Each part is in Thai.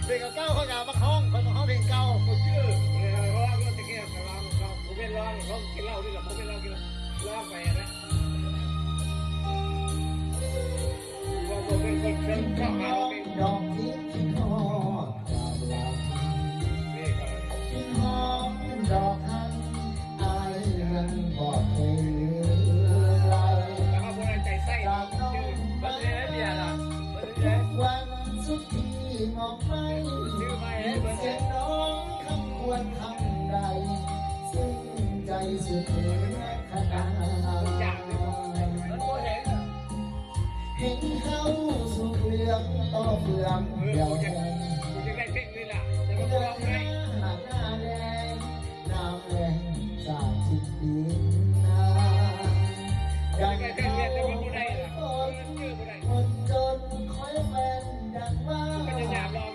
เพลงเก่าเขาอยากมาคล้องคนมาคล้องเพลงเก่าผมชื่อร้องตะเกียบร้องผมเป็นร้องเขากินเหล้าด้วยหรอผมเป็นร้องกินร้องไปนะว่าผมเป็นคนเดินเข้ามาเป็นดอกที่กินหอมดาวกินหอมดอกทันไอ้นั้นบอกเคยไรแล้วก็คนใจไส้ชื่อบันเทิงเนี่ยนะบันเทิงวันสุดที่มองไม่ชื่อไม่เสียงน้องคำควรคำใดซึ่งใจสุดเหนือขนาดจากมันโมเห็นเห็นเขาสุกเหลืองต่อเฟืองเดียวแดงกูจะได้เพลงนี่แหละจะมาร้องไงหน้าแดงน้ำแรงจากจิตดินนาดังเพลงเนี่ยจะมาผู้ใดล่ะชื่อผู้ใดคนจนคอยแฟนดังว่า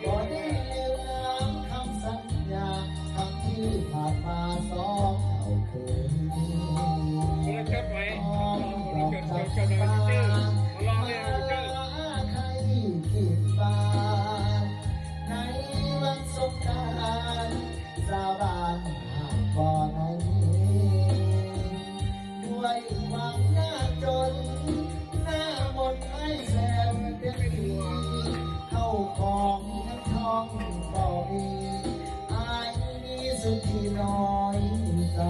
บ่ได้เลี้ยวน้ำคำสัญญาคำที่ผ่านมาสองเท่าคืนคนละเชิดไว้คนละเชิดชื่อมาลองเลยชื่อใครกีดบานในวันสงกรานต์สาบานหากบ่ในด้วยความยากจนหน้ามนต์ให้แสนเต็มที่เข้าของทั้งท้องบ่มีอายมีสุดที่น้อยใจ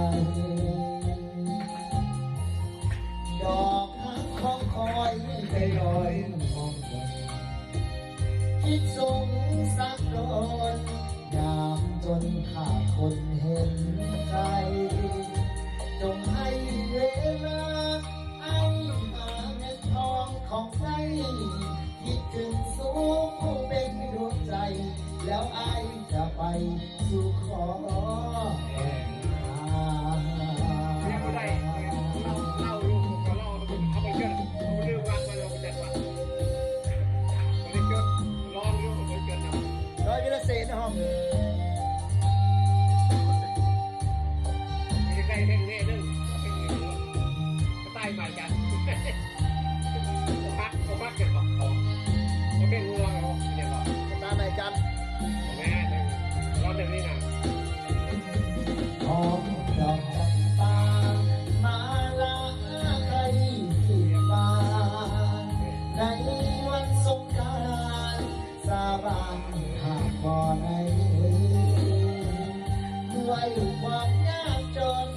ดอกทั้งของคอยไปลอยมองบนคิดสงสารโดนยามจนขาดคนเห็นใจจงให้เวลาไอ้หาเงินทองของใจคิดถึงสู้ผู้เป็นดวงใจแล้วไอ้จะไปสู่ขอแห่งเนี่ยผู้ใดเล่าลูกก็เล่าเอาไปเชิดเรื่องวันมาลงแต่ว่าไปเชิดลองลูกไปเชิดนะร้อยวิลเศษห้องมีใครเพลงนี้นึงเพลงนี้ก็ใต้มาจันเขาพักเก็บของเขาเป็นงัวเขาเนี่ยก็ตาในจันแม่ร้องเพลงนี้นะหอมดอกจำปามาลาใครที่บ้านในวันสงกรานต์สาบานหากบ่ในด้วยความยากจน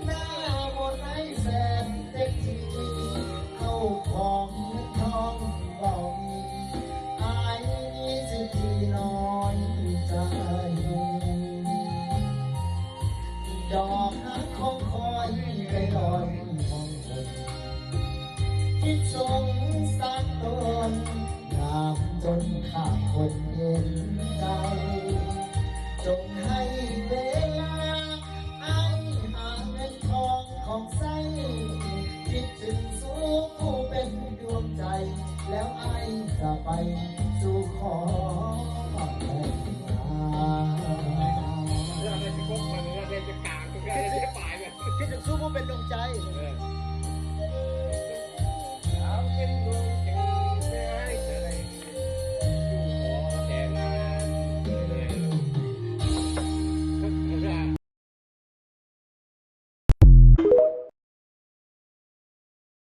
หน้ามนต์ให้แสนเต็มที่เข้าของทองบ่มีอายมีสิทธิน้อยใจดอกฮักของคอยไปลอยมองบนคิดสงสารตนยามจนขาดคนเห็นใจจงให้เวลาไอ้หาเงินทองของใสคิดถึงสู้ผู้เป็นดวงใจแล้วไอ้จะไปสู่ขอแต่งงานเรื่องอะไรจะกบมันเรื่องอะไรจะกลางเรื่องอะไรจะปลายแบบคิดถึงสู้ผู้เป็นดวงใจเอาเป็นดวงใจ